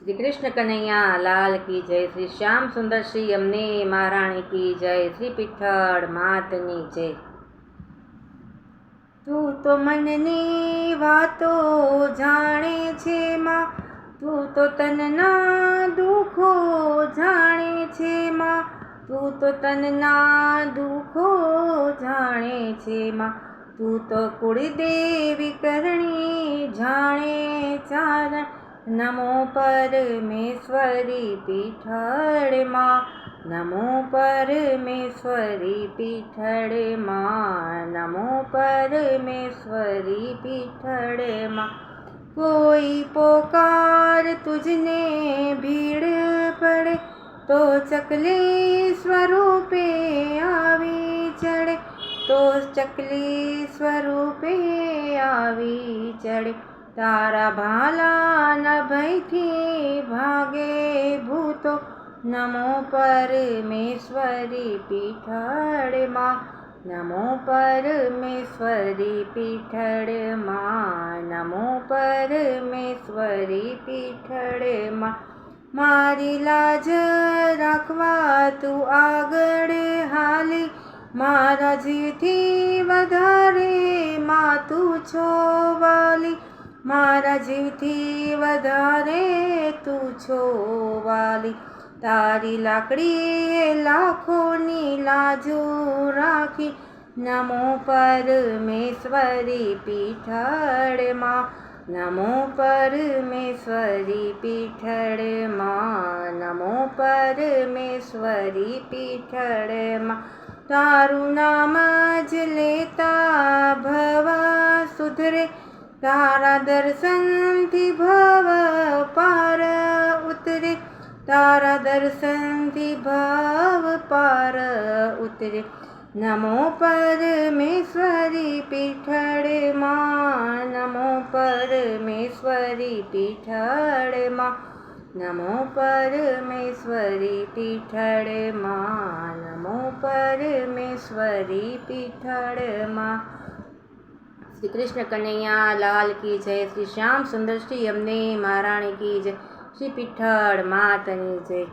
श्री कृष्ण कन्हैया लाल की जय। श्री श्याम सुंदर श्री अम्ने महाराणी की जय। श्री पिठ्ठड़ मातनी जय। તું તો મનની વાતો જાણે છે માં, તું તો તનના દુઃખો જાણે છે માં, તું તો તનના દુઃખો જાણે છે માં, તું તો કુળદેવી કરણી જાણે ચારણ। નમો પરમેશ્વરી પીઠળ માં, નમો પરમેશ્વરી પીઠળ માં, નમો परमेश्वरी पीठड़ माँ। कोई पोकार तुझने भीड़ पड़े, तो चकली स्वरूपे आवी चढ़े, तो चकली स्वरूपे आवी चढ़े। तारा भाला न भय थी भागे भूतो, नमो परमेश्वरी पीठड़ माँ, नमो परमेश्वरी पीठड़ माँ, नमो परमेश्वरी पीठड़ माँ। मारी लाज राखवा तू आगळ हाली, मारा जीवथी वधारे माँ तू छो वाली, मारा जीवथी वधारे तू छो वाली। तारी लाकड़ी लाखोनी लाजू राखी, नमो परमेश्वरी पीठड़ माँ, नमो परमेश्वरी पीठड़ माँ, नमो परमेश्वरी पीठड़ माँ। तारू नाम ज लेता भव सुधरे, तारा दर्शन थी भव पार उतरे, तारा दर्शन थी भव पार उतरे। नमो परमेश्वरी पीठड़ माँ, नमो परमेश्वरी पीठड़ माँ, नमो परमेश्वरी पीठड़ माँ, नमो परमेश्वरी पीठड़ माँ। श्री कृष्ण कन्हैया लाल की जय। श्री श्याम सुंदर श्री अम्ने महाराणी की जय। श्री पिठ्ठड़ मातनी जय।